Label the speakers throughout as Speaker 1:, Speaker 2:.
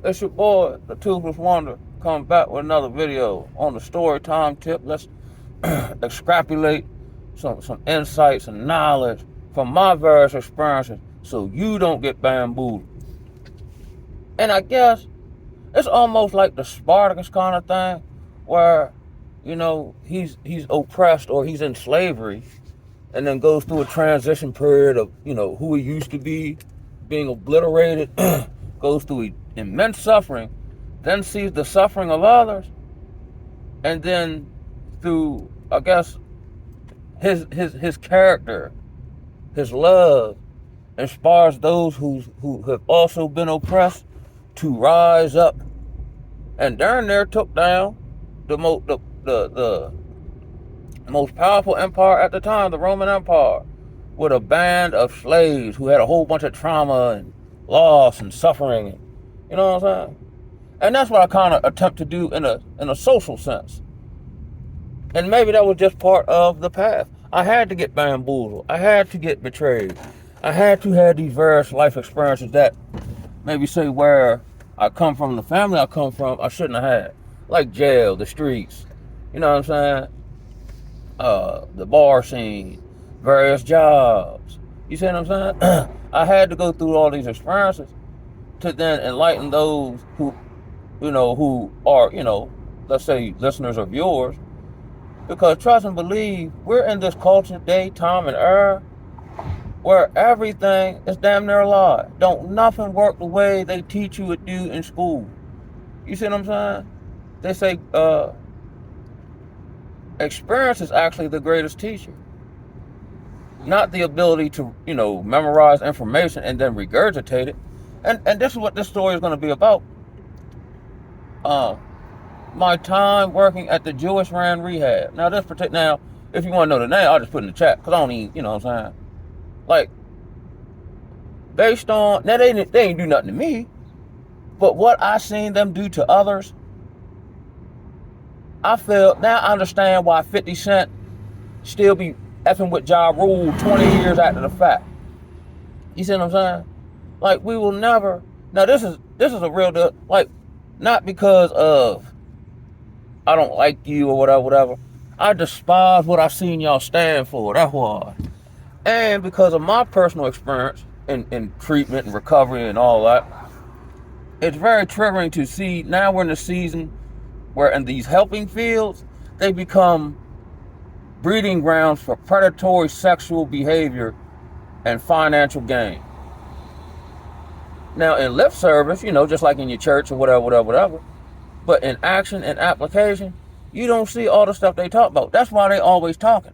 Speaker 1: It's your boy, the Toothless Wonder, coming back with another video on the story time tip. Let's extrapolate some insights and knowledge from my various experiences so you don't get bamboozled. And I guess it's almost like the Spartacus kind of thing where, he's oppressed or he's in slavery and then goes through a transition period of, who he used to be, being obliterated, goes through immense suffering, then sees the suffering of others, and then through, I guess, his character, his love, inspires those who have also been oppressed to rise up. And darn near took down the most powerful empire at the time, the Roman Empire, with a band of slaves who had a whole bunch of trauma and loss and suffering. And, you know what I'm saying? And that's what I kind of attempt to do in a social sense. And maybe that was just part of the path. I had to get bamboozled. I had to get betrayed. I had to have these various life experiences that maybe say where I come from, the family I come from, I shouldn't have had. Like jail, the streets, you know what I'm saying? The bar scene, various jobs. You see what I'm saying? I had to go through all these experiences to then enlighten those who are, let's say listeners or viewers. Because trust and believe, we're in this culture, day, time, and era where everything is damn near a lie. Don't nothing work the way they teach you it do in school. You see what I'm saying? They say experience is actually the greatest teacher. Not the ability to, memorize information and then regurgitate it. And this is what this story is going to be about. My time working at the Jewish ran rehab. Now if you want to know the name, I'll just put it in the chat because I don't even, you know what I'm saying? Like, based on, now they ain't do nothing to me, but what I seen them do to others, I understand why 50 Cent still be effing with Ja Rule 20 years after the fact. You see what I'm saying? Like, we will never, now this is a real deal, like, not because of I don't like you or whatever. I despise what I've seen y'all stand for, that's why. And because of my personal experience in treatment and recovery and all that, it's very triggering to see now we're in the season where in these helping fields, they become breeding grounds for predatory sexual behavior and financial gain. Now in lip service, just like in your church or whatever, but in action and application, you don't see all the stuff they talk about. That's why they always talking.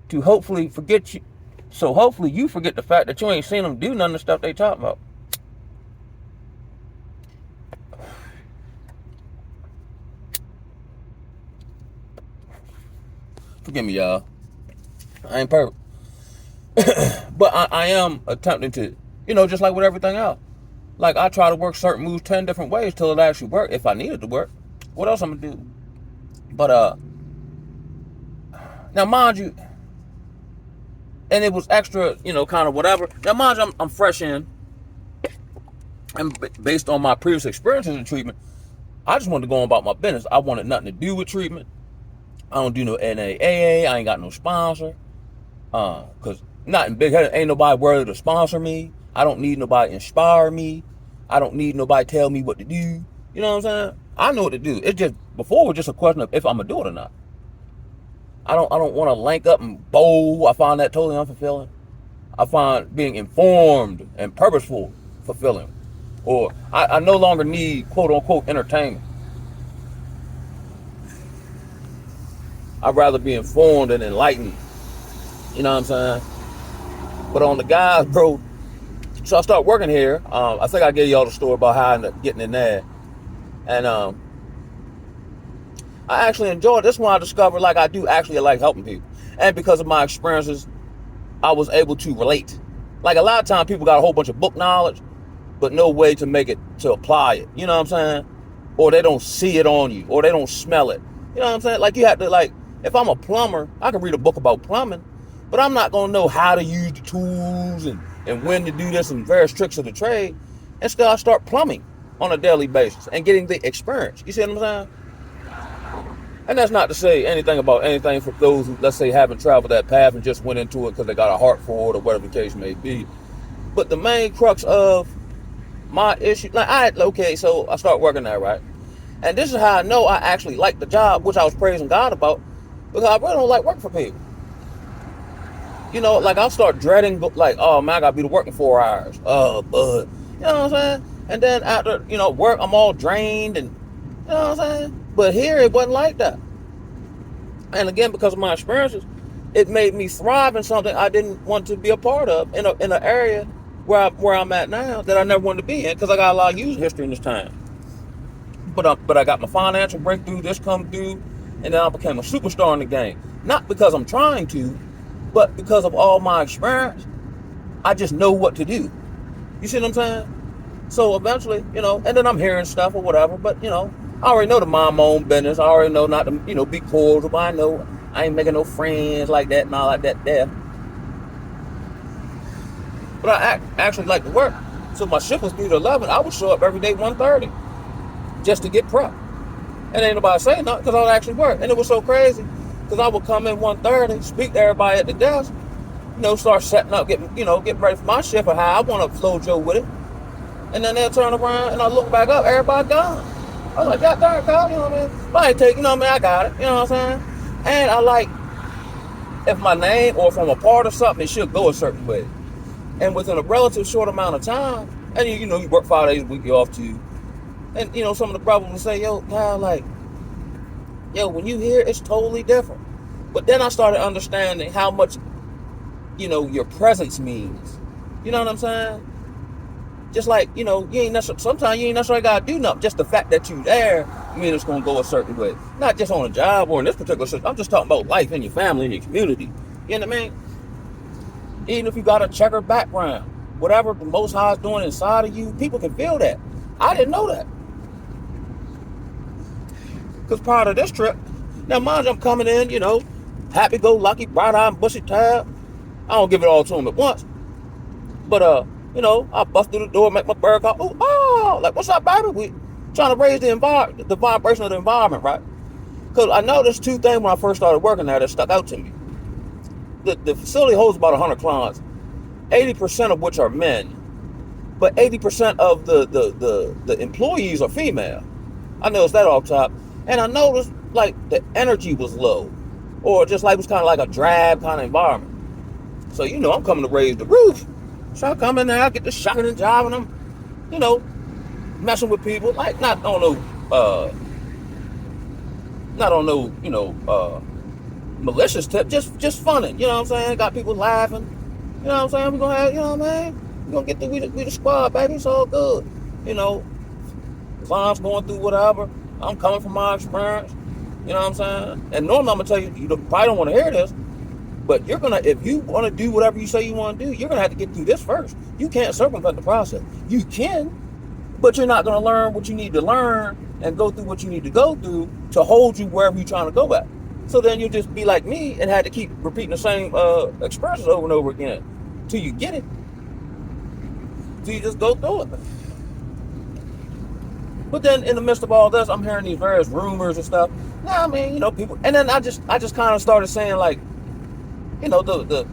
Speaker 1: To hopefully forget you. So hopefully you forget the fact that you ain't seen them do none of the stuff they talk about. Forgive me, y'all. I ain't perfect. But I am attempting to, just like with everything else. Like, I try to work certain moves 10 different ways till it actually work. If I needed to work, what else I'm going to do? But, now mind you, and it was extra, kind of whatever. Now mind you, I'm fresh in. And based on my previous experiences in treatment, I just wanted to go on about my business. I wanted nothing to do with treatment. I don't do no NAAA. I ain't got no sponsor. Because not in big head, ain't nobody worthy to sponsor me. I don't need nobody to inspire me. I don't need nobody to tell me what to do. You know what I'm saying? I know what to do. It's just, before it was just a question of if I'm going to do it or not. I don't want to link up and bowl. I find that totally unfulfilling. I find being informed and purposeful fulfilling. Or I no longer need quote unquote entertainment. I'd rather be informed and enlightened. You know what I'm saying? But on the guys, bro, so I start working here. I think I gave y'all the story about how I ended up getting in there. And I actually enjoyed this one. I discovered like I do actually like helping people. And because of my experiences, I was able to relate. Like a lot of times people got a whole bunch of book knowledge, but no way to make it, to apply it. You know what I'm saying? Or they don't see it on you, or they don't smell it. You know what I'm saying? Like you have to, like, if I'm a plumber, I can read a book about plumbing, but I'm not going to know how to use the tools and when to do this and various tricks of the trade until I start plumbing. on a daily basis and getting the experience. You see what I'm saying? And that's not to say anything about anything for those who, let's say, haven't traveled that path and just went into it because they got a heart for it or whatever the case may be. But the main crux of my issue, okay, so I start working there, right? And this is how I know I actually like the job, which I was praising God about, because I really don't like working for people. You know, like I'll start dreading, like, oh man, I gotta be to work in 4 hours. But you know what I'm saying? And then after, work, I'm all drained, and you know what I'm saying? But here it wasn't like that. And again, because of my experiences, it made me thrive in something I didn't want to be a part of in an area where I'm at now that I never wanted to be in, because I got a lot of user history in this time. But I got my financial breakthrough, this come through, and then I became a superstar in the game. Not because I'm trying to, but because of all my experience. I just know what to do. You see what I'm saying? So eventually, and then I'm hearing stuff or whatever, but I already know to mind my own business. I already know not to, be cordial, but I know I ain't making no friends like that and all like that there. But I actually like to work. So my shift was 3 to 11. I would show up every day 1:30 just to get prepped. And ain't nobody saying nothing because I would actually work. And it was so crazy because I would come in 1:30, speak to everybody at the desk, start setting up, getting ready for my shift or how I want to flow Joe with it. And then they'll turn around and I look back up, everybody gone. I was like, God darn, Kyle, you know what I mean? But I ain't take, I got it, you know what I'm saying? And I like, if my name or if I'm a part of something, it should go a certain way. And within a relative short amount of time, and you work 5 days a week, you're off too. And some of the brothers will say, yo, Kyle, when you hear, it's totally different. But then I started understanding how much, your presence means. You know what I'm saying? Just like, you ain't necessarily, sometimes you ain't necessarily got to do nothing. Just the fact that you're there, means it's going to go a certain way. Not just on a job or in this particular situation. I'm just talking about life in your family, in your community. You know what I mean? Even if you got a checkered background, whatever the Most High is doing inside of you, people can feel that. I didn't know that. Because prior to this trip, now mind you, I'm coming in, happy-go-lucky, bright-eyed, bushy-tailed. I don't give it all to them at once. But, I bust through the door, make my bird call. Oh, like, what's up, baby? We trying to raise the vibration of the environment, right? Because I noticed 2 things when I first started working there that stuck out to me. The facility holds about 100 clients, 80% of which are men, but 80% of the employees are female. I noticed that off top. And I noticed, like, the energy was low, or just like it was kind of like a drab kind of environment. So, I'm coming to raise the roof. So I come in there, I get the shucking and jiving, I'm, messing with people, like, not on no, malicious tip, just funning, you know what I'm saying? Got people laughing, you know what I'm saying? We're gonna have, what I mean? We're gonna get we the squad, baby, it's all good. Clients going through whatever, I'm coming from my experience, you know what I'm saying? And normally I'm gonna tell you, you probably don't want to hear this, but if you want to do whatever you say you want to do, you're gonna have to get through this first. You can't circumvent the process. You can, but you're not gonna learn what you need to learn and go through what you need to go through to hold you wherever you're trying to go at. So then you'll just be like me and had to keep repeating the same expressions over and over again till you get it. Till you just go through it. But then in the midst of all this, I'm hearing these various rumors and stuff. Nah, I mean, people. And then I just kind of started saying, like, the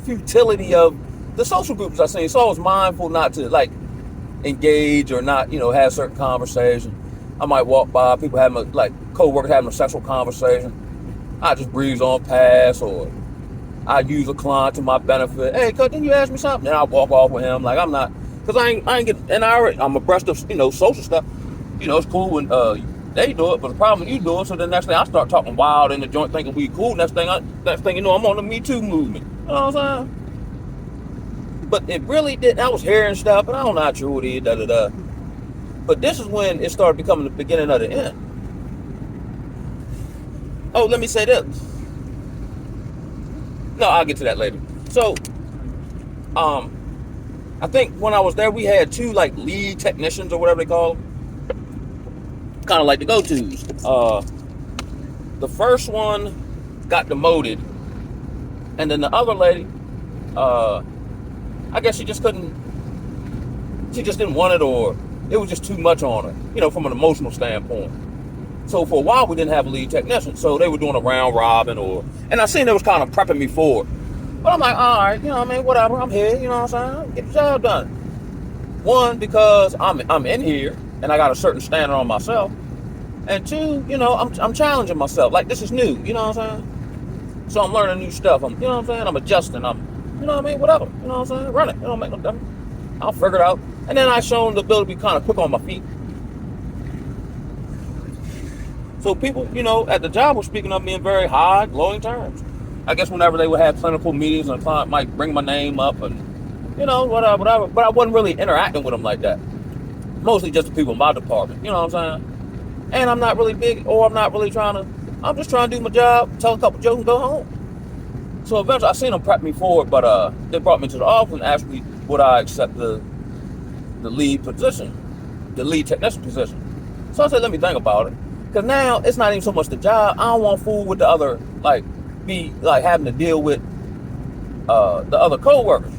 Speaker 1: futility of the social groups I seen. So I was mindful not to, like, engage or not, have certain conversations. I might walk by, people having, like, co-workers having a sexual conversation. I just breeze on past, or I use a client to my benefit. Hey, cuz, didn't you ask me something? And I walk off with him. Like, I'm not, because I ain't get, and I'm abreast of, social stuff. It's cool when they do it, but the problem is you do it. So the next thing I start talking wild in the joint, thinking we cool. Next thing I'm on the Me Too movement. You know what I'm saying? But it really didn't. I was hearing stuff, and I don't know how true it is, da-da-da. But this is when it started becoming the beginning of the end. Oh, let me say this. No, I'll get to that later. So, I think when I was there, we had 2, like, lead technicians or whatever they call them. Kind of like the go-tos. The first one got demoted, and then the other lady, I guess she just couldn't she just didn't want it, or it was just too much on her, from an emotional standpoint. So for a while, we didn't have a lead technician. So they were doing a round robin, and I seen they was kind of prepping me for it. But I'm like, all right, whatever, I'm here, what I'm saying? Get the job done. One, because I'm in here, and I got a certain standard on myself. And two, I'm challenging myself. Like, this is new, what I'm saying? So I'm learning new stuff. I'm adjusting. Whatever. What I'm saying? Run it. It don't make no difference. I'll figure it out. And then I shown the ability to be kind of quick on my feet. So people, at the job were speaking of me in very high, glowing terms. I guess whenever they would have clinical meetings, and a client might bring my name up and, whatever. But I wasn't really interacting with them like that. Mostly just the people in my department. You know what I'm saying? And I'm not really big, or I'm not really I'm just trying to do my job, tell a couple jokes and go home. So eventually I seen them prep me for it, but they brought me to the office and asked me would I accept the lead position, the lead technician position. So I said, let me think about it. Because now it's not even so much the job. I don't want to fool with the other, having to deal with the other co-workers.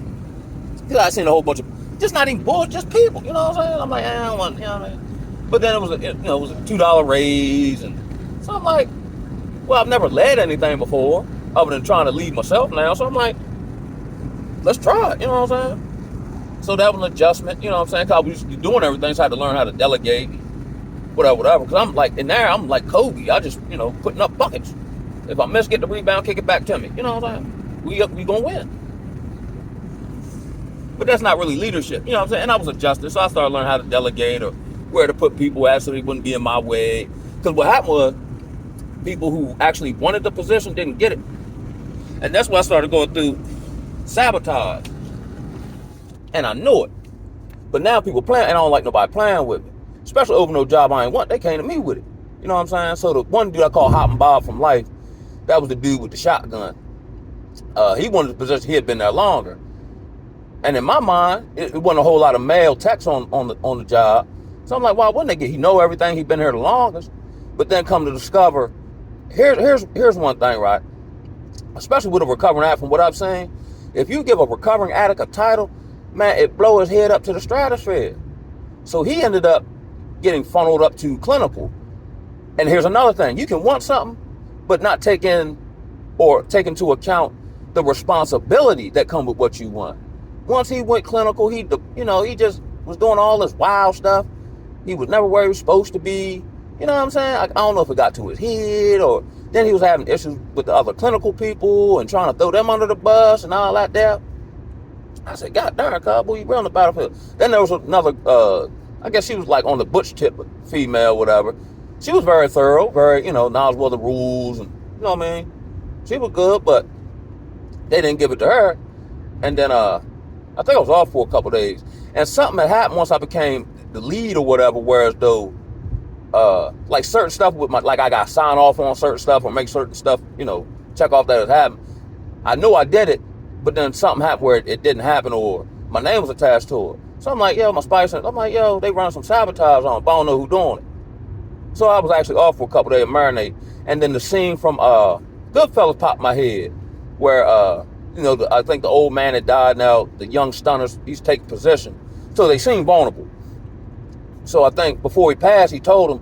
Speaker 1: Because I seen a whole bunch of, just not even bullshit, just people, what I'm saying? I'm like, I don't want, But then it was a $2 raise, and so I'm like, well, I've never led anything before, other than trying to lead myself now. So I'm like, let's try it, what I'm saying? So that was an adjustment, what I'm saying? Because I was used to doing everything, so I had to learn how to delegate, whatever. Because I'm like, in there, I'm like Kobe. I just, putting up buckets. If I miss, get the rebound, kick it back to me. You know what I'm saying? We gonna win. But that's not really leadership, what I'm saying? And I was adjusted, so I started learning how to delegate, or where to put people at so they wouldn't be in my way. Because what happened was, people who actually wanted the position didn't get it. And that's why I started going through sabotage. And I knew it. But now people playing, and I don't like nobody playing with me. Especially over no job I ain't want, they came to me with it. You know what I'm saying? So the one dude I call Hoppin' Bob from Life, that was the dude with the shotgun. He wanted the position, he had been there longer. And in my mind, it wasn't a whole lot of male techs on the job. So I'm like, why wouldn't they get? He know everything. He'd been here the longest. But then come to discover, here's one thing, right? Especially with a recovering addict, from what I've seen, if you give a recovering addict a title, man, it blow his head up to the stratosphere. So he ended up getting funneled up to clinical. And here's another thing. You can want something, but not take into account the responsibility that comes with what you want. Once he went clinical, he just was doing all this wild stuff. He was never where he was supposed to be. You know what I'm saying? I don't know if it got to his head, or then he was having issues with the other clinical people and trying to throw them under the bus and all that there. I said, God darn, cowboy, you real on the battlefield. Then there was another, I guess she was like on the butch tip, female, whatever. She was very thorough, very, knowledgeable of the rules, and you know what I mean? She was good, but they didn't give it to her. And then I think I was off for a couple days. And something had happened once I became the lead or whatever, whereas though like certain stuff with I got to sign off on certain stuff or make certain stuff, check off that it happened. I knew I did it, but then something happened where it didn't happen, or my name was attached to it. So I'm like, my spice, I'm like, they run some sabotage on it, but I don't know who's doing it. So I was actually off for a couple days of marinate. And then the scene from Goodfellas popped in my head, where I think the old man had died. Now the young stunners, he's taking position, so they seem vulnerable. So I think before he passed, he told them,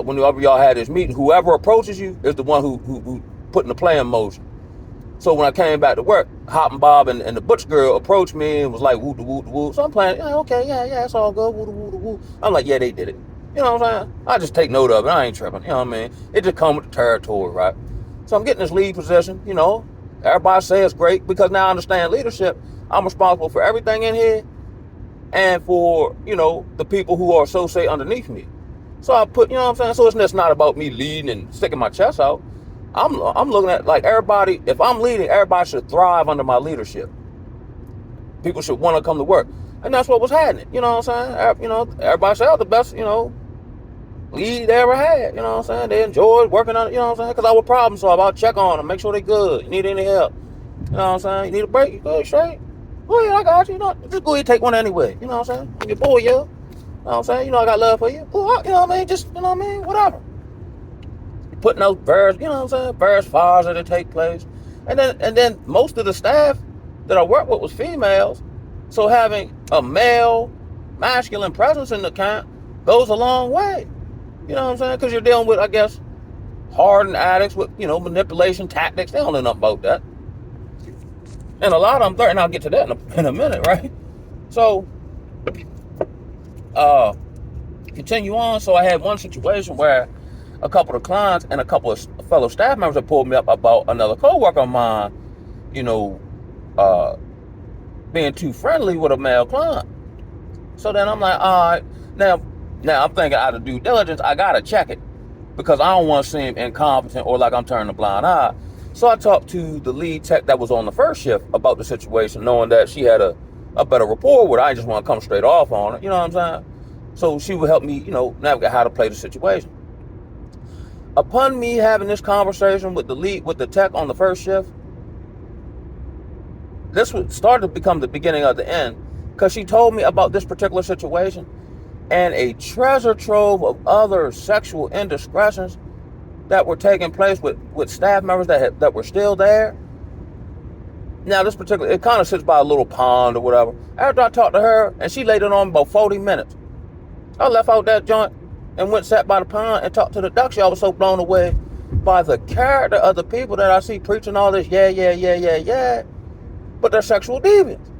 Speaker 1: whenever y'all had this meeting, whoever approaches you is the one who putting the play in motion. So when I came back to work, Hoppin' Bob and the butch girl approached me and was like, woo, woo, woo. So I'm playing, it's all good, woo, woo, woo. I'm like, yeah, they did it. You know what I'm saying? I just take note of it. I ain't tripping. You know what I mean? It just comes with the territory, right? So I'm getting this lead position, Everybody says great, because now I understand leadership. I'm responsible for everything in here and for, the people who are associated underneath me. So I put, what I'm saying? So it's just not about me leading and sticking my chest out. I'm looking at, like, everybody, if I'm leading, everybody should thrive under my leadership. People should want to come to work. And that's what was happening. You know what I'm saying? Everybody said I was the best, lead they ever had. You know what I'm saying? They enjoyed working on it, you know what I'm saying? Because I was problem solve. I'll check on them, make sure they good. You need any help? You know what I'm saying? You need a break? You good, straight? Go ahead, I got you. Just go ahead and take one anyway. You know what I'm saying? I'm your boy, yo. You know what I'm saying? I got love for you. You know what I mean? Just, whatever. Putting those various, various fires that take place. And then most of the staff that I worked with was females. So having a male masculine presence in the camp goes a long way. You know what I'm saying? Because you're dealing with, I guess, hardened addicts with, manipulation tactics. They don't know nothing about that. And a lot of them threaten. I'll get to that in a minute, right? So, continue on. So I had one situation where a couple of clients and a couple of fellow staff members had pulled me up about another coworker of mine, being too friendly with a male client. So then I'm like, all right, now I'm thinking out of due diligence, I gotta check it because I don't want to seem incompetent or like I'm turning a blind eye. So I talked to the lead tech that was on the first shift about the situation, knowing that she had a better rapport with her. I just want to come straight off on her, you know what I'm saying? So she would help me, navigate how to play the situation. Upon me having this conversation with the tech on the first shift, this started to become the beginning of the end, because she told me about this particular situation and a treasure trove of other sexual indiscretions that were taking place with staff members that were still there. Now, this particular, it kind of sits by a little pond or whatever. After I talked to her, and she laid it on about 40 minutes, I left out that joint and went sat by the pond and talked to the ducks. I was so blown away by the character of the people that I see preaching all this, yeah, but they're sexual deviants.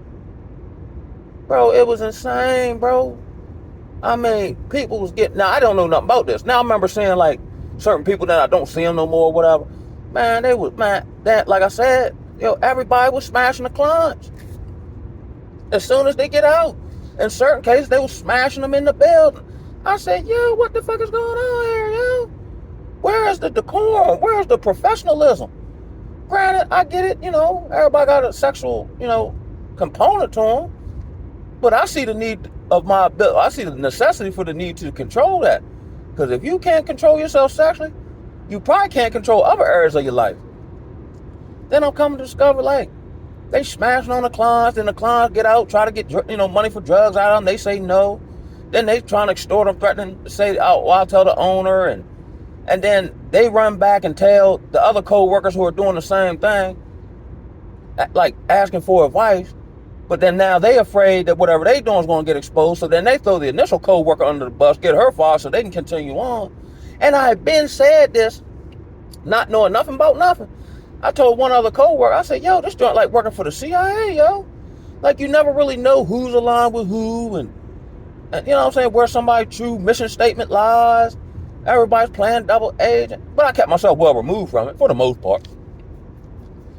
Speaker 1: Bro, it was insane, bro. I mean, people was getting, now I don't know nothing about this. Now I remember seeing like certain people that I don't see them no more or whatever. Man, that, like I said, everybody was smashing the clients as soon as they get out. In certain cases, they were smashing them in the building. I said, yo, what the fuck is going on here, yo? Where is the decorum? Where is the professionalism? Granted, I get it, everybody got a sexual, component to them. But I see the need of I see the necessity for the need to control that. Because if you can't control yourself sexually, you probably can't control other areas of your life. Then I'm coming to discover, like, they smashing on the clients, then the clients get out, try to get, money for drugs out of them. They say no. Then they trying to extort them, threatening to say, I'll tell the owner. And then they run back and tell the other co-workers who are doing the same thing, like asking for advice. But then now they afraid that whatever they doing is going to get exposed. So then they throw the initial co-worker under the bus, get her fired so they can continue on. And I had been said this, not knowing nothing about nothing. I told one other co-worker, I said, yo, this joint like working for the CIA, yo. Like, you never really know who's aligned with who and you know what I'm saying, where somebody's true mission statement lies. Everybody's playing double agent. But I kept myself well removed from it for the most part.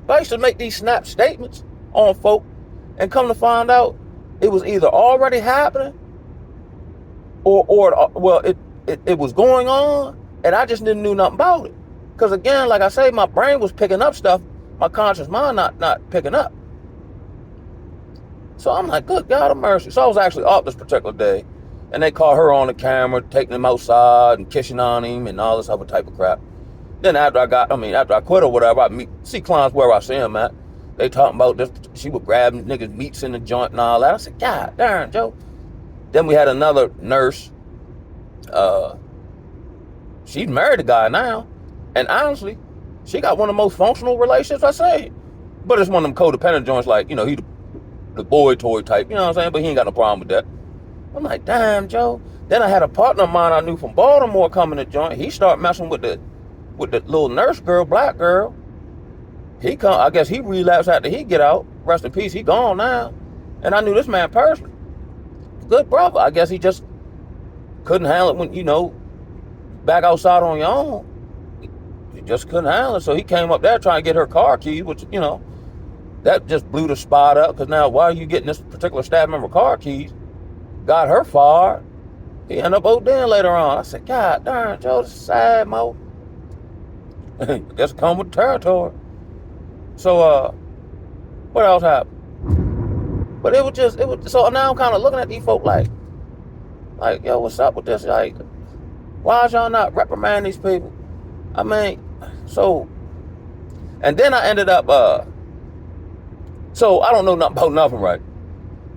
Speaker 1: But I used to make these snap statements on folk and come to find out it was either already happening or it was going on and I just didn't know nothing about it. Because again, like I say, my brain was picking up stuff, my conscious mind not picking up. So I'm like, good God of mercy. So I was actually off this particular day, and they caught her on the camera, taking him outside and kissing on him and all this other type of crap. Then after I quit or whatever, I see clients where I see them at. They talking about this, she was grabbing niggas' meats in the joint and all that. I said, God darn, Joe. Then we had another nurse. She's married a guy now. And honestly, she got one of the most functional relationships I say. But it's one of them codependent joints, like, he the boy toy type, you know what I'm saying? But he ain't got no problem with that. I'm like, damn, Joe. Then I had a partner of mine I knew from Baltimore coming to joint. He started messing with the little nurse girl, black girl. I guess he relapsed after he get out. Rest in peace, he gone now. And I knew this man personally. Good brother. I guess he just couldn't handle it when, back outside on your own. He just couldn't handle it. So he came up there trying to get her car keys, which, that just blew the spot up. Because now, why are you getting this particular staff member car keys? Got her fired. He ended up ODing later on. I said, God darn, Joe, this is sad, Mo. Just come with territory. So, what else happened? But so now I'm kind of looking at these folk like, yo, what's up with this? Like, why is y'all not reprimanding these people? I mean, and then I ended up, so I don't know nothing about nothing, right?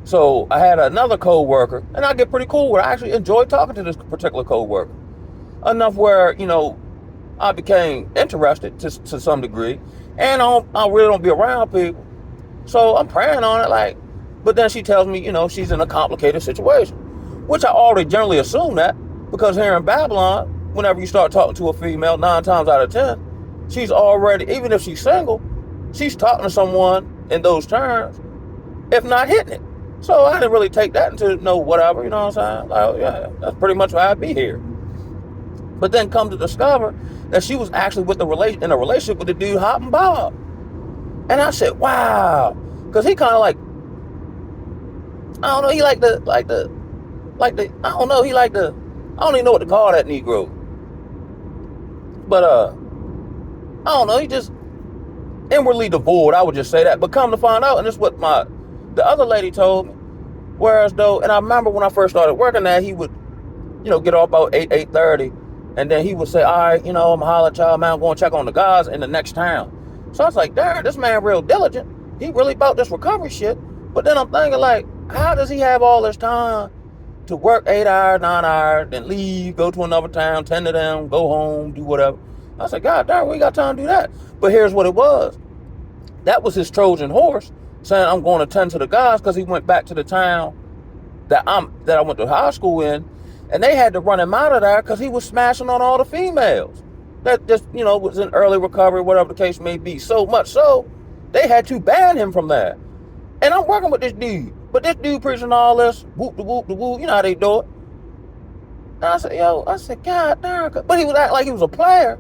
Speaker 1: So I had another co-worker, and I get pretty cool with her. I actually enjoyed talking to this particular co-worker. Enough where, I became interested to some degree. And I really don't be around people. So I'm praying on it, but then she tells me, she's in a complicated situation. which I already generally assume that, because here in Babylon, whenever you start talking to a female, 9 times out of 10, she's already, even if she's single, she's talking to someone in those terms, if not hitting it. So I didn't really take that into no whatever, you know what I'm saying? Like, oh, yeah, that's pretty much why I'd be here. But then come to discover that she was actually in a relationship with the dude Hop and Bob. And I said, wow. Because he kind of like, I don't know, he I don't even know what to call that Negro. But, I don't know, he just inwardly devoid, I would just say that. But come to find out, and this is what the other lady told me, whereas though, and I remember when I first started working there, he would, get off about 8:30, and then he would say, all right, I'm a holler at y'all, man, I'm going to check on the guys in the next town. So I was like, darn, this man real diligent. He really about this recovery shit. But then I'm thinking, like, how does he have all this time to work 8 hours, 9 hours, then leave, go to another town, tend to them, go home, do whatever? I said, God darn, we got time to do that. But here's what it was. That was his Trojan horse, saying I'm going to tend to the guys, because he went back to the town that I went to high school in, and they had to run him out of there because he was smashing on all the females that just, was in early recovery, whatever the case may be. So much so, they had to ban him from that. And I'm working with this dude, but this dude preaching all this, whoop the whoop the whoop, you know how they do it. And I said, God damn, but he was acting like he was a player,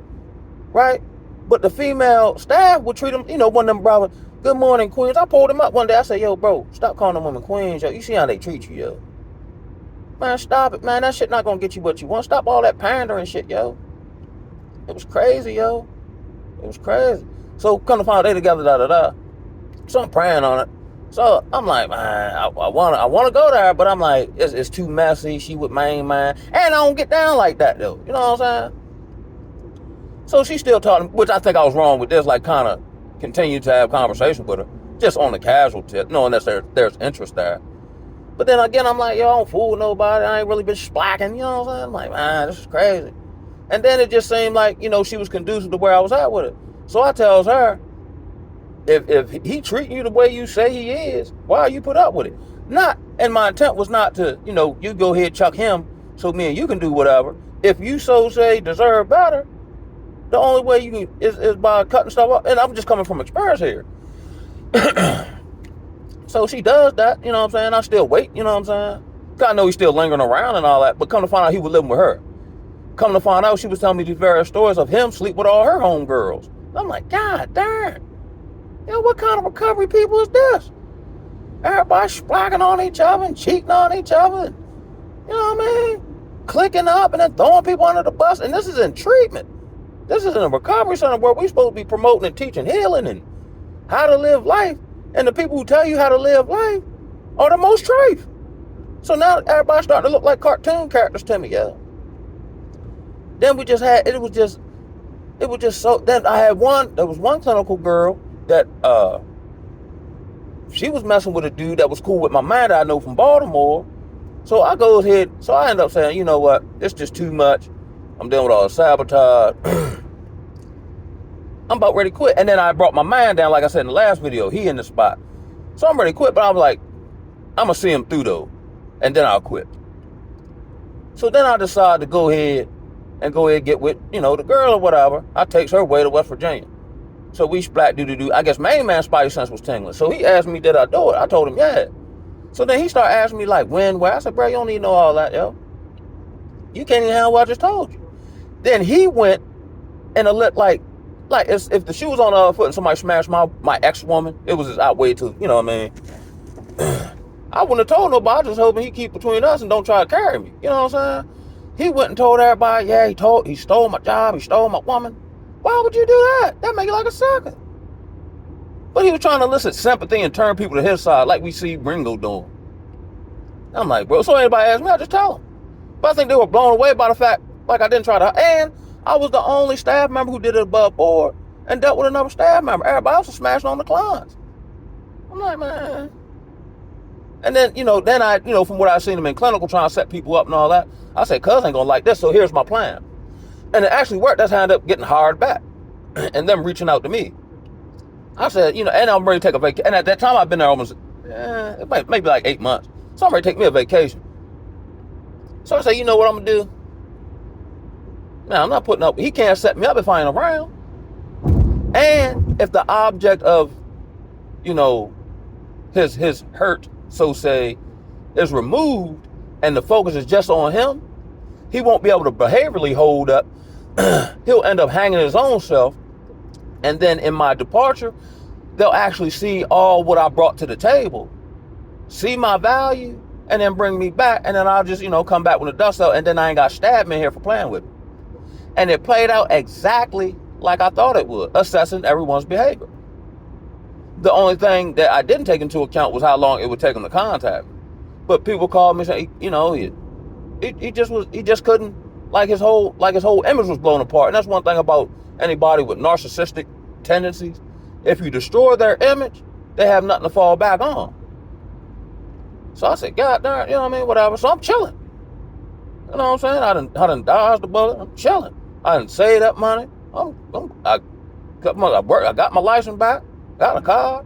Speaker 1: right? But the female staff would treat him, one of them brothers, good morning, queens. I pulled him up one day. I said, yo, bro, stop calling them women queens, yo. You see how they treat you, yo. Man, stop it, man. That shit not gonna get you what you want. Stop all that pandering shit, yo. It was crazy, yo. It was crazy. So come to find out they together, da-da-da. So I'm praying on it. So I'm like, man, I want to go there, but I'm like, it's too messy. She with main man. And I don't get down like that, though. You know what I'm saying? So she's still talking, which I think I was wrong with this, like kind of continue to have conversation with her, just on the casual tip, knowing that there's interest there. But then again, I'm like, yo, I don't fool nobody. I ain't really been splacking, you know what I'm saying? I'm like, man, this is crazy. And then it just seemed like, she was conducive to where I was at with it. So I tells her, if he treating you the way you say he is, why you put up with it? And my intent was not to, you go ahead, chuck him, so me and you can do whatever. If you so say deserve better, the only way you can is by cutting stuff up. And I'm just coming from experience here. So she does that, you know what I'm saying? I still wait, you know what I'm saying? Cause I know he's still lingering around and all that, but come to find out he was living with her. Come to find out she was telling me these various stories of him sleep with all her homegirls. I'm like, God darn. What kind of recovery people is this? Everybody splacking on each other and cheating on each other. And, you know what I mean? Clicking up and then throwing people under the bus. And this is in treatment. This is in a recovery center where we're supposed to be promoting and teaching healing and how to live life. And the people who tell you how to live life are the most trafe. So now everybody's starting to look like cartoon characters to me, yeah. Then we just had, it was just so, then there was one clinical girl that, she was messing with a dude that was cool with my man that I know from Baltimore. So I go ahead, so I end up saying, you know what, it's just too much. I'm dealing with all the sabotage. I'm about ready to quit. And then I brought my man down, like I said in the last video, he in the spot. So I'm ready to quit, but I'm like, I'm gonna see him through though, and then I'll quit. So then I decided to go ahead and get with, the girl or whatever. I takes her away to West Virginia. So we splat do. I guess main man spidey sense was tingling. So he asked me, did I do it? I told him, yeah. So then he started asking me like, when, where? I said, bro, you don't need to know all that, yo. You can't even handle what I just told you. Then he went and it looked like if the shoe was on the other foot and somebody smashed my ex-woman, it was just outweighed to, you know what I mean? I wouldn't have told nobody. I just hoping he keep between us and don't try to carry me. You know what I'm saying? He went and told everybody, yeah, he stole my job, he stole my woman. Why would you do that? That make you like a sucker. But he was trying to elicit sympathy and turn people to his side like we see Ringo doing. I'm like, bro, so anybody ask me, I just tell them. But I think they were blown away by the fact, like I didn't try to, and I was the only staff member who did it above board and dealt with another staff member. Everybody else was smashing on the clients. I'm like, man. And then, from what I've seen him in clinical trying to set people up and all that, I said, cuz ain't gonna like this, so here's my plan. And it actually worked. That's how I ended up getting hired back and them reaching out to me. I said, and I'm ready to take a vacation. And at that time, I've been there almost, maybe like 8 months. So I'm ready to take me a vacation. So I said, you know what I'm gonna do? Now I'm not putting up. He can't set me up if I ain't around. And if the object of, you know, his hurt, so say, is removed, and the focus is just on him, he won't be able to behaviorally hold up. He'll end up hanging his own self. And then in my departure, they'll actually see all what I brought to the table, see my value, and then bring me back. And then I'll just, you know, come back with a dust out, and then I ain't got stabbed in here for playing with me. And it played out exactly like I thought it would, assessing everyone's behavior. The only thing that I didn't take into account was how long it would take them to contact me. But people called me saying, you know, he just couldn't, like his whole image was blown apart. And that's one thing about anybody with narcissistic tendencies. If you destroy their image, they have nothing to fall back on. So I said, God darn, you know what I mean, whatever. So I'm chilling. You know what I'm saying? I done dodged the bullet. I'm chilling. I done saved that money. I got my license back, got a car,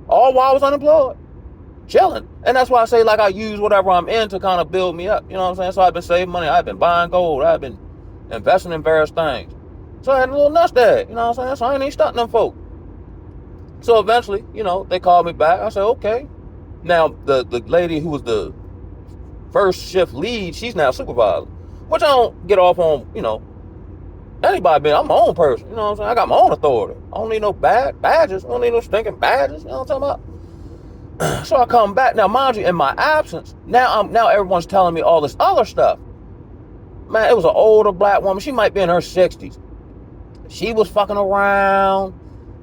Speaker 1: all while I was unemployed, chilling. And that's why I say, like, I use whatever I'm in to kind of build me up. You know what I'm saying? So I've been saving money. I've been buying gold. I've been investing in various things. So I had a little nest egg. You know what I'm saying? So I ain't even stunting them folk. So eventually, you know, they called me back. I said, okay. Now, the lady who was the first shift lead, she's now supervisor, which I don't get off on, you know, anybody being, I'm my own person, you know what I'm saying? I got my own authority. I don't need no badges. I don't need no stinking badges, you know what I'm talking about? So I come back. Now, mind you, in my absence, now everyone's telling me all this other stuff. Man, it was an older black woman. She might be in her 60s. She was fucking around.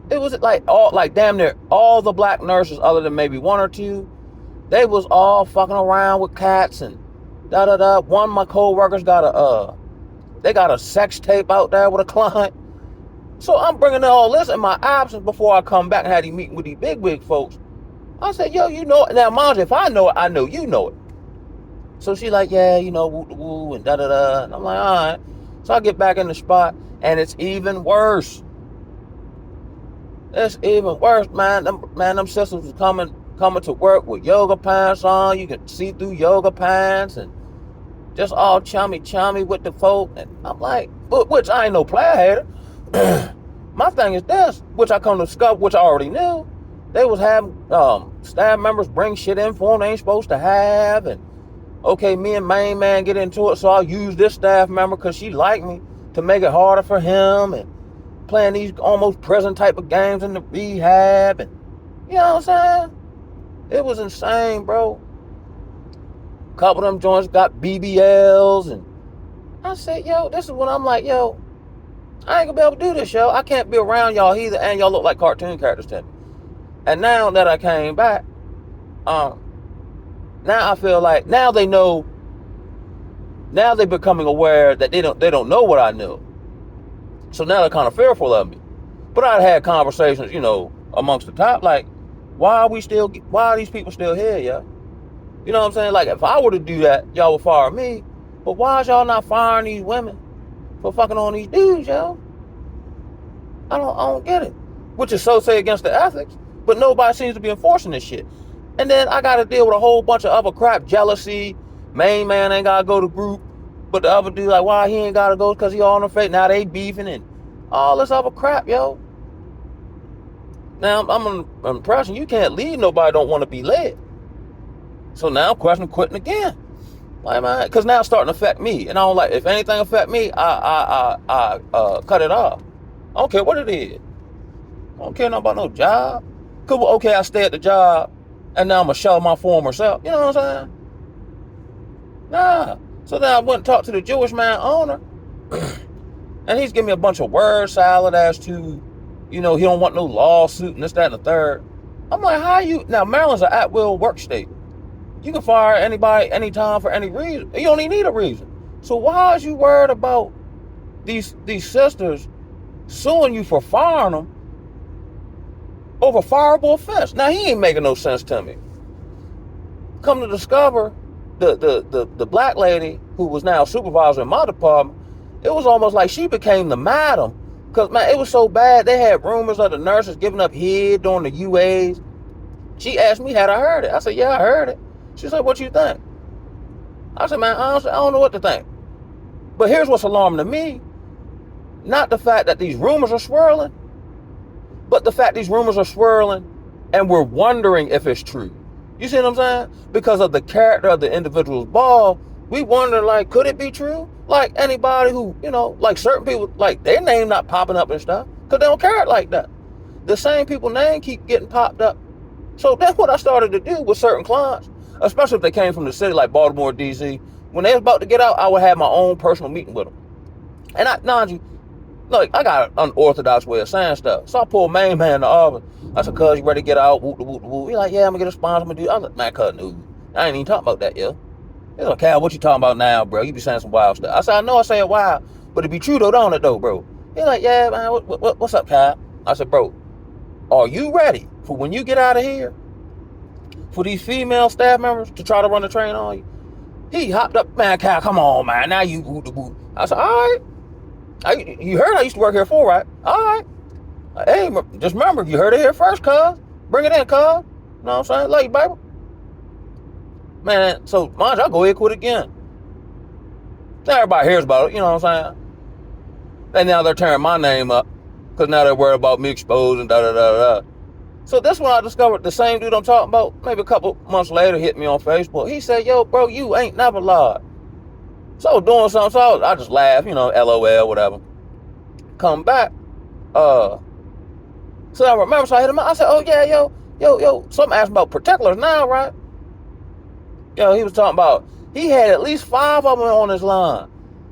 Speaker 1: It was like damn near all the black nurses, other than maybe one or two, they was all fucking around with cats and da-da-da. One of my co-workers got a sex tape out there with a client. So I'm bringing all this in my absence before I come back and had these meeting with these big wig folks. I said, yo, you know it. Now, mind you, if I know it, I know you know it. So she like, yeah, you know, woo and da-da-da. And I'm like, all right. So I get back in the spot, and it's even worse. It's even worse, man. Them sisters was coming to work with yoga pants on. You can see through yoga pants and just all chummy with the folk. And I'm like, which I ain't no player hater. My thing is this, which I come to discover, which I already knew. They was having staff members bring shit in for them they ain't supposed to have. And okay, me and main man get into it, so I'll use this staff member because she liked me to make it harder for him. And playing these almost prison type of games in the rehab, and you know what I'm saying? It was insane, bro. A couple of them joints got BBLs, and I said, yo, this is when I'm like, yo, I ain't gonna be able to do this, yo. I can't be around y'all either, and y'all look like cartoon characters to me. And now that I came back, now I feel like now they know. Now they're becoming aware that they don't know what I knew. So now they're kind of fearful of me. But I had conversations, you know, amongst the top, like, why are these people still here, yo? You know what I'm saying? Like, if I were to do that, y'all would fire me. But why is y'all not firing these women for fucking on these dudes, yo? I don't get it. Which is so say against the ethics, but nobody seems to be enforcing this shit. And then I got to deal with a whole bunch of other crap, jealousy. Main man ain't got to go to group. But the other dude, like, why he ain't got to go? Because he all in the face. Now they beefing and all this other crap, yo. Now, I'm an impression. You can't lead nobody don't want to be led. So now I'm questioning quitting again. Like, man, because now it's starting to affect me. And I don't like, if anything affect me, I cut it off. I don't care what it is. I don't care nothing about no job. Okay, I stay at the job, and now I'm going to shell my former self. You know what I'm saying? Nah. So then I went and talked to the Jewish man owner, and he's giving me a bunch of word salad as to, you know, he don't want no lawsuit and this, that, and the third. I'm like, how you... Now, Maryland's an at-will work state. You can fire anybody anytime for any reason. You don't even need a reason. So why is you worried about these sisters suing you for firing them over fireable offense? Now, he ain't making no sense to me. Come to discover... The black lady who was now supervisor in my department, it was almost like she became the madam. Because, man, it was so bad. They had rumors of the nurses giving up head during the UAs. She asked me, had I heard it? I said, yeah, I heard it. She said, what you think? I said, man, honestly, I don't know what to think. But here's what's alarming to me. Not the fact that these rumors are swirling, but the fact these rumors are swirling and we're wondering if it's true. You see what I'm saying? Because of the character of the individual's ball, we wonder, like, could it be true? Like, anybody who, like certain people, like, their name not popping up and stuff, because they don't care it like that. The same people's name keep getting popped up. So that's what I started to do with certain clients, especially if they came from the city like Baltimore, D.C. When they was about to get out, I would have my own personal meeting with them. And I got an unorthodox way of saying stuff. So I pulled main man in the office. I said, cuz, you ready to get out? Whoop, whoop, whoop. He's like, yeah, I'm going to get a sponsor. I'm going to do. I was like, man, cuz, no. I ain't even talking about that, yeah. He's like, Cal, what you talking about now, bro? You be saying some wild stuff. I said, I know I say it wild, but it be true, though, don't it, though, bro? He's like, yeah, man, what's up, Cal? I said, bro, are you ready for when you get out of here for these female staff members to try to run the train on you? He hopped up, man, Cal, come on, man. Now you whoop the whoop. I said, all right. You heard I used to work here for, right? All right. Hey, just remember, you heard it here first, cuz. Bring it in, cuz. You know what I'm saying? Love you, baby. Man, so, mind you, I'll go ahead and quit again. Now everybody hears about it, you know what I'm saying? And now they're tearing my name up, because now they're worried about me exposing, da-da-da-da. So this one I discovered, the same dude I'm talking about, maybe a couple months later, hit me on Facebook. He said, yo, bro, you ain't never lied. So I was doing something, so I just laugh, LOL, whatever. Come back. So I remember, so I hit him up. I said, oh, yeah, yo. Something asked about particulars now, right? He was talking about, he had at least 5 of them on his line.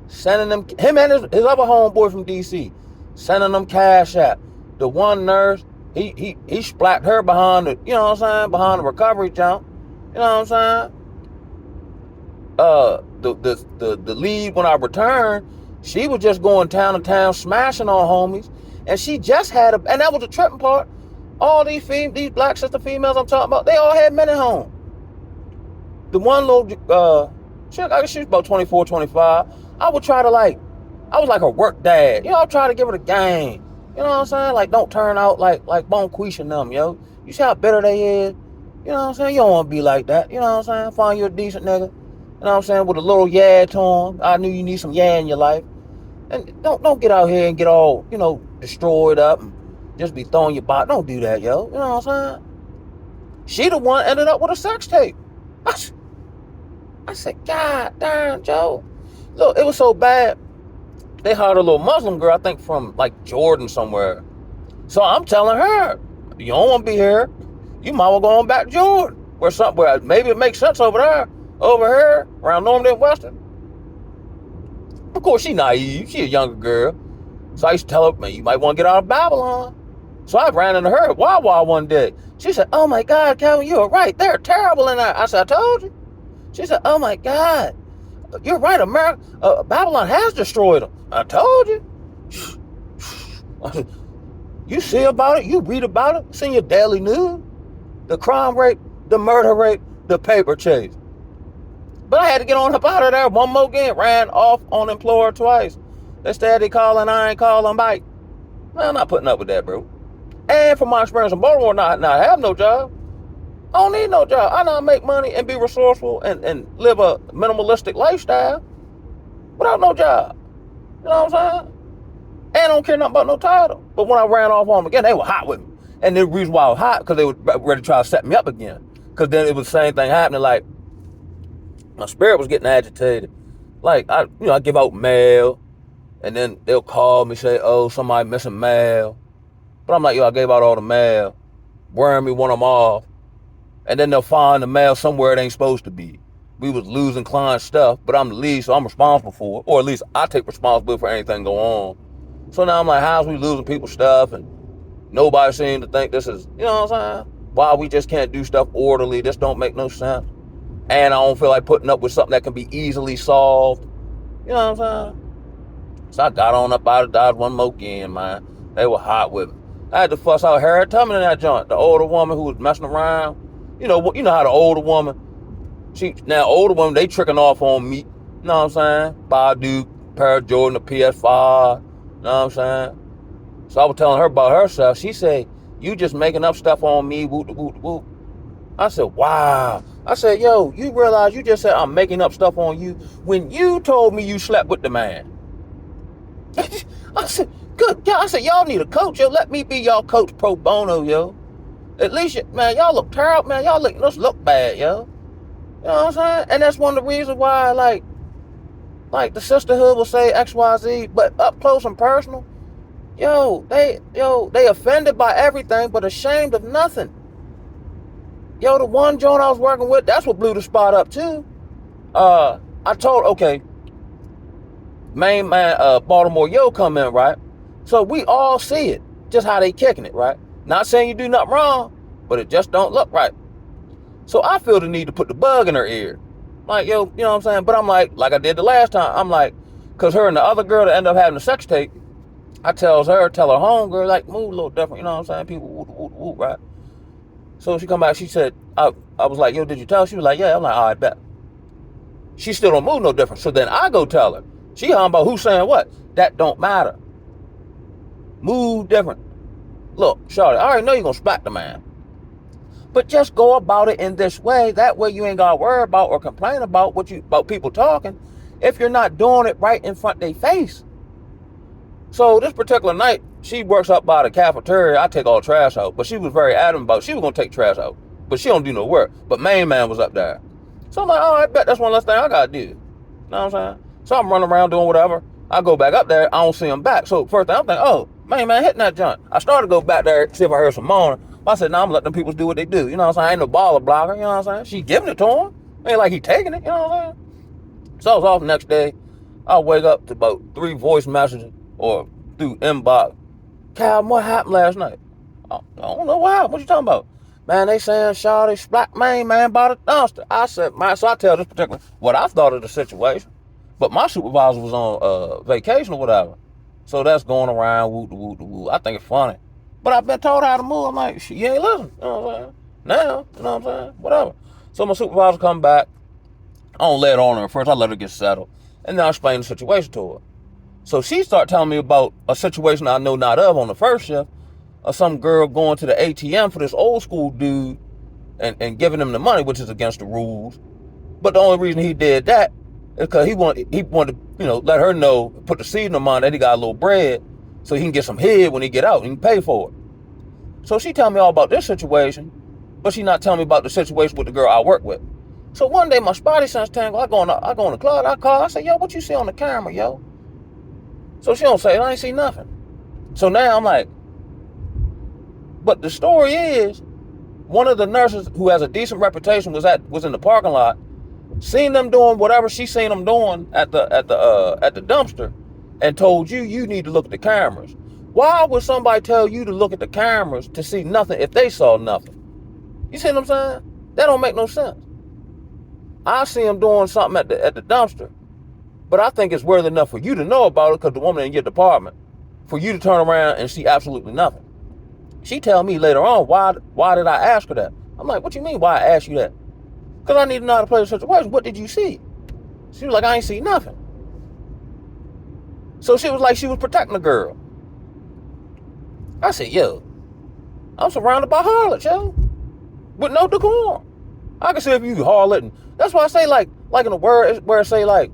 Speaker 1: Sending them, him and his other homeboy from D.C., sending them cash out. The one nurse, he splat her behind the, behind the recovery jump. You know what I'm saying? The lead, when I returned, she was just going town to town smashing on homies, and she just had and that was the tripping part. All these black sister females I'm talking about, they all had men at home. The one little she was about 24, 25. I would try to I was like a work dad. I'd try to give her the game. You know what I'm saying? Like, don't turn out like Bonquisha and them, yo. You see how bitter they is? You know what I'm saying? You don't want to be like that. You know what I'm saying? Find you a decent nigga. You know what I'm saying? With a little yeah to him. I knew you need some yeah in your life. And don't get out here and get all, destroyed up and just be throwing your body. Don't do that, yo. You know what I'm saying? She the one ended up with a sex tape. I said, God damn, Joe. Look, it was so bad. They hired a little Muslim girl, I think from Jordan somewhere. So I'm telling her, you don't want to be here. You might well go on back to Jordan. Where maybe it makes sense over there. Over here, around Normandy and Western. Of course, she naive. She a younger girl. So I used to tell her, man, you might want to get out of Babylon. So I ran into her at Wawa one day. She said, oh my God, Calvin, you were right. They're terrible in there. I said, I told you. She said, oh my God, you're right. Babylon has destroyed them. I told you. You see about it. You read about it. See your daily news. The crime rate, the murder rate, the paper chase. But I had to get on up out of there one more again. Ran off on employer twice. They steady calling, I ain't calling back. Man, I'm not putting up with that, bro. And from my experience in Baltimore, not have no job. I don't need no job. I know make money and be resourceful and live a minimalistic lifestyle without no job. You know what I'm saying? And I don't care nothing about no title. But when I ran off on them again, they were hot with me. And the reason why I was hot, because they were ready to try to set me up again. Because then it was the same thing happening, my spirit was getting agitated. I give out mail, and then they'll call me, say, oh, somebody missing mail. But I'm like, I gave out all the mail. Wearing me one of them off. And then they'll find the mail somewhere it ain't supposed to be. We was losing client stuff, but I'm the lead, so I'm responsible for it. Or at least I take responsibility for anything go on. So now I'm like, how's we losing people's stuff? And nobody seems to think this is, you know what I'm saying? Why we just can't do stuff orderly. This don't make no sense. And I don't feel like putting up with something that can be easily solved. You know what I'm saying? So I got on up out of Dodge one more again, man. They were hot with me. I had to fuss out Harriet Tubman in that joint. The older woman who was messing around. You know how the older woman, older women, they tricking off on me. You know what I'm saying? Badu, pair of Jordan, a PS5. You know what I'm saying? So I was telling her about herself. She said, you just making up stuff on me, whoop, whoop, whoop. I said, wow. I said, yo, you realize you just said I'm making up stuff on you when you told me you slept with the man. I said, good God. I said, y'all need a coach, yo. Let me be y'all coach pro bono, yo. At least, man, y'all look terrible, man. Y'all look bad, yo. You know what I'm saying? And that's one of the reasons why, like the sisterhood will say XYZ, but up close and personal, they offended by everything, but ashamed of nothing. Yo, the one joint I was working with, that's what blew the spot up too. Main man, Baltimore Yo come in, right? So we all see it, just how they kicking it, right? Not saying you do nothing wrong, but it just don't look right. So I feel the need to put the bug in her ear. Like, yo, you know what I'm saying? But I'm like I did the last time, I'm like, cause her and the other girl that ended up having a sex tape, I tell her homegirl, like, move a little different, you know what I'm saying? People whoop, right? So she come back, she said, I was like, yo, did you tell her? She was like, yeah. I'm like, all right, bet. She still don't move no different. So then I go tell her. She hung about who's saying what. That don't matter. Move different. Look, shawty, I already know you're going to smack the man. But just go about it in this way. That way you ain't got to worry about or complain about about people talking if you're not doing it right in front of their face. So this particular night, she works up by the cafeteria. I take all trash out. But she was very adamant about she was going to take trash out. But she don't do no work. But main man was up there. So I'm like, oh, I bet that's one less thing I got to do. You know what I'm saying? So I'm running around doing whatever. I go back up there. I don't see him back. So first thing I'm thinking, oh, man hitting that junk. I started to go back there, see if I heard some moaning. I said, nah, I'm letting them people do what they do. You know what I'm saying? I ain't no baller blocker. You know what I'm saying? She giving it to him. Ain't like he taking it. You know what I'm saying? So I was off the next day. I wake up to about 3 voice messages or through inbox. Calvin, what happened last night? I don't know what happened. What you talking about? Man, they saying shawty splat man by the dumpster. I said, man, so I tell this particular what I thought of the situation. But my supervisor was on vacation or whatever. So that's going around, woo. I think it's funny. But I've been told how to move. I'm like, you ain't listen. You know what I'm saying? Now, you know what I'm saying? Whatever. So my supervisor come back. I don't lay it on her first. I let her get settled. And then I explain the situation to her. So she started telling me about a situation I know not of on the first shift. Of some girl going to the ATM for this old school dude and giving him the money, which is against the rules. But the only reason he did that is because he wanted to, let her know, put the seed in her mind that he got a little bread so he can get some head when he get out and he can pay for it. So she tell me all about this situation, but she not telling me about the situation with the girl I work with. So one day my spotty sense tangle, I go in the club, I call, I say, yo, what you see on the camera, yo? So she don't say, I ain't see nothing. So now I'm like, but the story is, one of the nurses who has a decent reputation was in the parking lot, seen them doing whatever she seen them doing at the dumpster, and told you need to look at the cameras. Why would somebody tell you to look at the cameras to see nothing if they saw nothing? You see what I'm saying? That don't make no sense. I see them doing something at the dumpster, but I think it's worth enough for you to know about it because the woman in your department, for you to turn around and see absolutely nothing. She tell me later on, why did I ask her that? I'm like, what you mean, why I asked you that? Because I need to know how to play the situation. What did you see? She was like, I ain't see nothing. So she was like, she was protecting the girl. I said, yo, I'm surrounded by harlots, yo, with no decorum. I can see if you harlot. And that's why I say, like in the word where I say, like,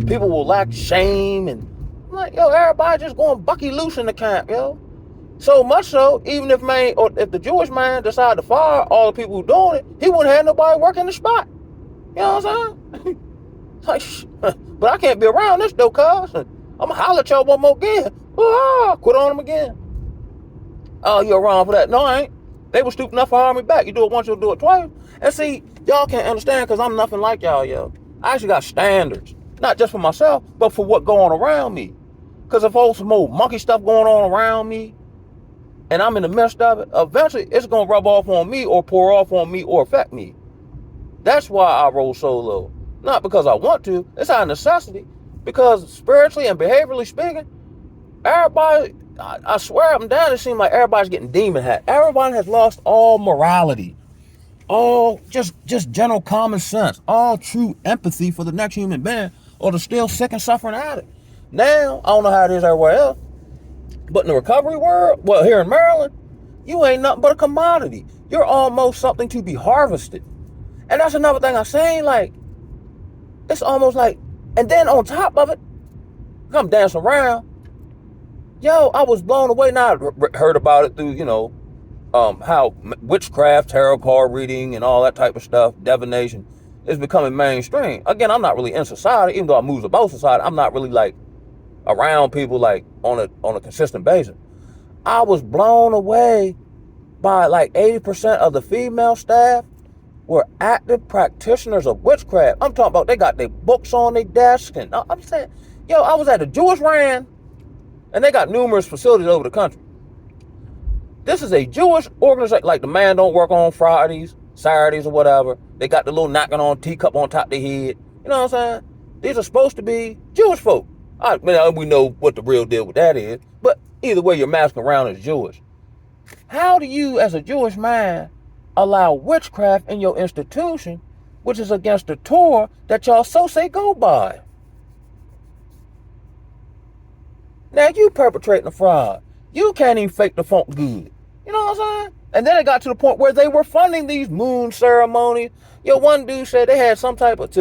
Speaker 1: people will lack shame. And I'm like, yo, everybody just going bucky loose in the camp, yo. So much so, even if the Jewish man decided to fire all the people who doing it, he wouldn't have nobody working the spot. You know what I'm saying? But I can't be around this though, cuz. I'm gonna holler at y'all one more again. Quit on them again. Oh, you're wrong for that. No, I ain't. They were stupid enough to hire me back. You do it once, you'll do it twice. And see, y'all can't understand because I'm nothing like y'all, yo. I actually got standards. Not just for myself, but for what going around me. Because if there's some more monkey stuff going on around me, and I'm in the midst of it, eventually it's going to rub off on me or pour off on me or affect me. That's why I roll solo. Not because I want to. It's out of necessity. Because spiritually and behaviorally speaking, everybody, I swear up and down, it seems like everybody's getting demon hat. Everyone has lost all morality. All just general common sense. All true empathy for the next human being or the still sick and suffering addict. Now, I don't know how it is everywhere else. But in the recovery world, well, here in Maryland, you ain't nothing but a commodity. You're almost something to be harvested. And that's another thing I seen, like, it's almost like, and then on top of it, come dancing around, yo, I was blown away. Now I heard about it through, how witchcraft, tarot card reading, and all that type of stuff, divination, is becoming mainstream. Again, I'm not really in society, even though I move about society. I'm not really like around people like on a consistent basis. I was blown away by like 80% of the female staff were active practitioners of witchcraft. I'm talking about they got their books on their desk, and I'm saying, yo, I was at a Jewish Rand, and they got numerous facilities over the country. This is a Jewish organization, like the man don't work on Fridays, Saturdays, or whatever. They got the little knocking on teacup on top of their head. You know what I'm saying? These are supposed to be Jewish folk. We know what the real deal with that is, but either way, you're masking around as Jewish. How do you, as a Jewish man, allow witchcraft in your institution, which is against the Torah that y'all so say go by? Now you perpetrating a fraud. You can't even fake the funk good. You know what I'm saying? And then it got to the point where they were funding these moon ceremonies. Yo, one dude said they had some type of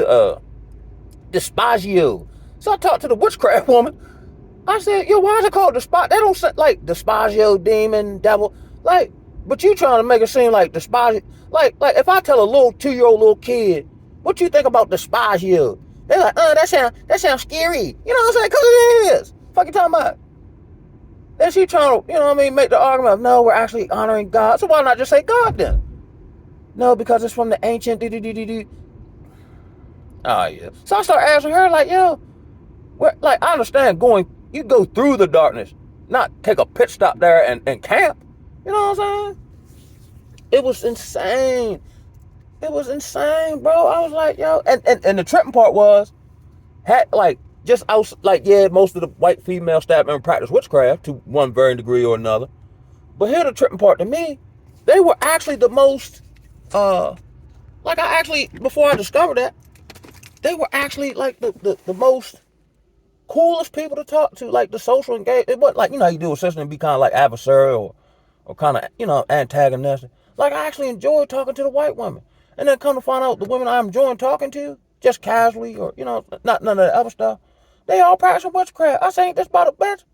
Speaker 1: despaggio. So I talked to the witchcraft woman. I said, yo, why is it called despaggio? They don't say like despaggio, demon, devil. Like, but you trying to make it seem like despaggio. Like if I tell a little 2-year-old little kid, what you think about despaggio? They're like, that sounds scary. You know what I'm saying? Because it is. Fuck you talking about? Then she trying to, make the argument of, no, we're actually honoring God. So why not just say God then? No, because it's from the ancient yeah. So I start asking her, like, yo, I understand you go through the darkness, not take a pit stop there and camp. You know what I'm saying? It was insane. It was insane, bro. I was like, yo, and the tripping part was, most of the white female staff members practice witchcraft to one varying degree or another. But here the tripping part to me, they were actually the most, before I discovered that, they were actually like the most coolest people to talk to, like the social engagement. It wasn't like, how you do with sisters and be kind of like adversarial or kind of, antagonistic. Like, I actually enjoyed talking to the white women. And then come to find out the women I'm enjoying talking to, just casually or, not none of the other stuff, they all practice witchcraft. I say, ain't this about a bitch?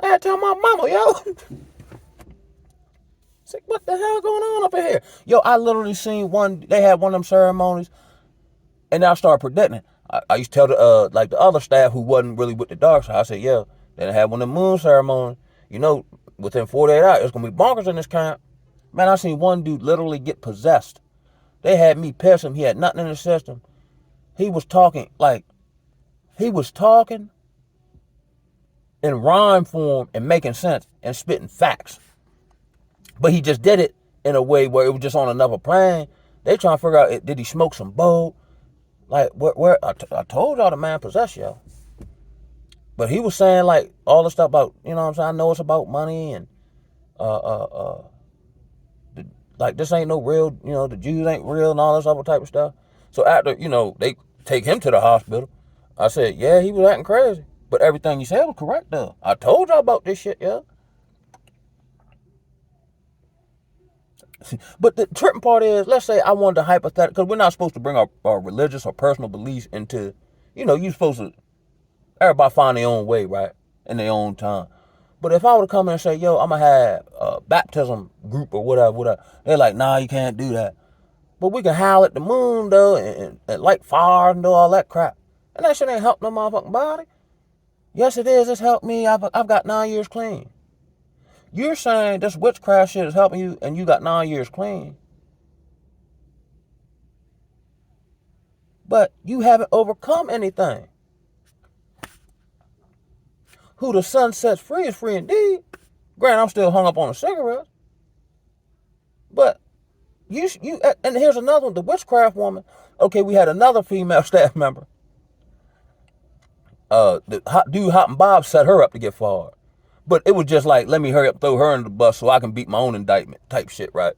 Speaker 1: I had to tell my mama, yo. It's like, what the hell going on up in here? Yo, I literally seen they had one of them ceremonies, and I started predicting. I used to tell the other staff who wasn't really with the dark side, I said, yeah, then I had one of the moon ceremonies. Within 48 hours, it's going to be bonkers in this camp. Man, I seen one dude literally get possessed. They had me piss him. He had nothing in his system. He was talking in rhyme form and making sense and spitting facts. But he just did it in a way where it was just on another plane. They trying to figure out, did he smoke some bowl? Like, where I told y'all the man possessed y'all. But he was saying, like, all the stuff about, you know what I'm saying? I know it's about money and, like, this ain't no real, the Jews ain't real and all this other type of stuff. So after, they take him to the hospital, I said, yeah, he was acting crazy. But everything he said was correct, though. I told y'all about this shit, yeah. But the tripping part is, let's say I wanted to hypothetical, because we're not supposed to bring our religious or personal beliefs into, you're supposed to, everybody find their own way, right? In their own time. But if I were to come in and say, yo, I'm going to have a baptism group or whatever, they're like, nah, you can't do that. But we can howl at the moon, though, and light fire and do all that crap. And that shit ain't help no motherfucking body. Yes, it is. It's helped me. I've got 9 years clean. You're saying this witchcraft shit is helping you and you got 9 years clean. But you haven't overcome anything. Who the sun sets free is free indeed. Granted, I'm still hung up on a cigarette. But you and here's another one, the witchcraft woman. Okay, we had another female staff member. The dude Hot and Bob set her up to get fired. But it was just like, let me hurry up, throw her under the bus so I can beat my own indictment type shit, right?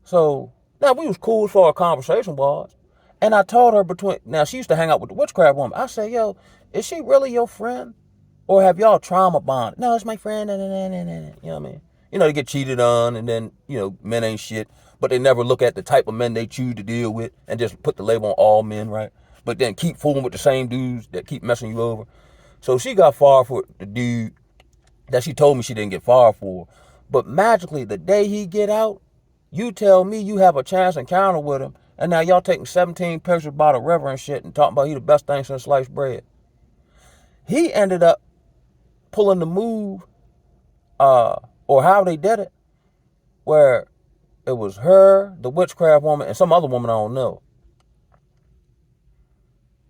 Speaker 1: So, now we was cool as far as conversation was. And I told her now she used to hang out with the witchcraft woman. I said, yo, is she really your friend? Or have y'all trauma bonded? No, it's my friend. You know what I mean? They get cheated on and then, men ain't shit. but they never look at the type of men they choose to deal with and just put the label on all men, right? But then keep fooling with the same dudes that keep messing you over. So she got fired for the dude that she told me she didn't get fired for. But magically, the day he get out, you tell me you have a chance encounter with him, and now y'all taking 17 pictures by the river and shit and talking about he the best thing since sliced bread. He ended up pulling the move, or how they did it, where it was her, the witchcraft woman, and some other woman I don't know.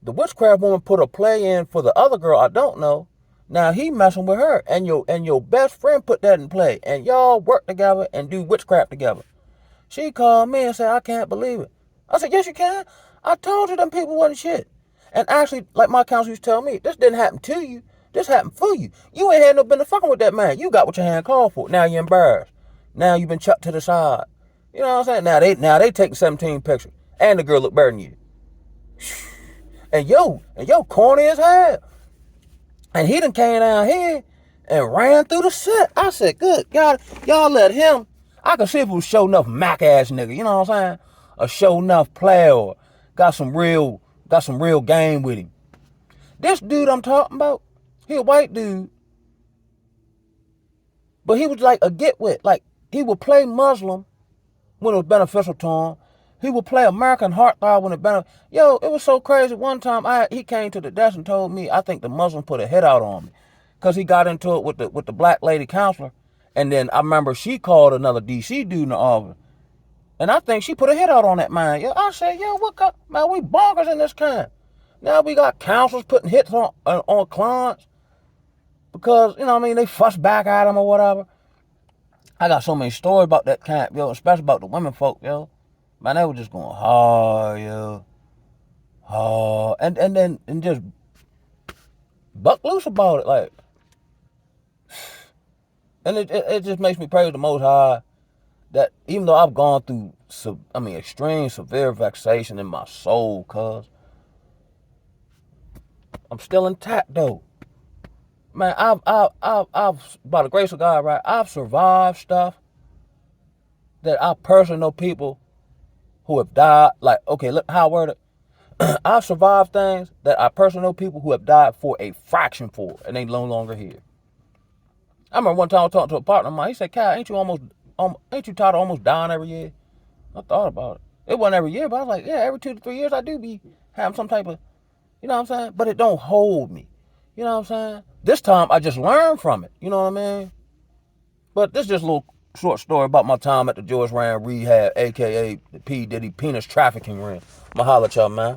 Speaker 1: The witchcraft woman put a play in for the other girl I don't know. Now he messing with her, and your best friend put that in play, and y'all work together and do witchcraft together. She called me and said, I can't believe it. I said, yes, you can. I told you them people wasn't shit. And actually, like my counsel used to tell me, this didn't happen to you. This happened for you. You ain't had no business fucking with that man. You got what your hand called for. Now you're embarrassed. Now you've been chucked to the side. You know what I'm saying? Now they taking 17 pictures. And the girl look better than you. And yo corny as hell. And he done came down here and ran through the set. I said, good God, y'all let him. I could see if it was show enough Mac ass nigga, you know what I'm saying? A show enough player, or got some real game with him. This dude I'm talking about, he a white dude. But he was like a get with. Like, he would play Muslim when it was beneficial to him. He would play American Heartthrob when it beneficial. Yo, it was so crazy. One time he came to the desk and told me, I think the Muslim put a hit out on me. Because he got into it with the black lady counselor. And then I remember she called another DC dude in the office. And I think she put a hit out on that man. Yo, I said, yo, man, we bonkers in this kind. Now we got counselors putting hits on clients. Because, you know what I mean, they fuss back at him or whatever. I got so many stories about that camp, yo, especially about the women folk, yo. Man, they were just going hard, yo. Hard. And just buck loose about it, like. And it just makes me praise the Most High that even though I've gone through, extreme severe vexation in my soul, cuz I'm still intact, though. Man, I've by the grace of God, right, I've survived stuff that I personally know people who have died. Like, okay, look how I word it. I've survived things that I personally know people who have died for a fraction for, and they no longer here. I remember one time I was talking to a partner of mine. He said, Cal, ain't you tired of almost dying every year? I thought about it. It wasn't every year, but I was like, yeah, every 2 to 3 years I do be having some type of, you know what I'm saying? But it don't hold me. You know what I'm saying? This time I just learned from it. You know what I mean? But this is just a little short story about my time at the George Rand Rehab, a.k.a. the P Diddy penis trafficking ring. I'ma holla at y'all, man.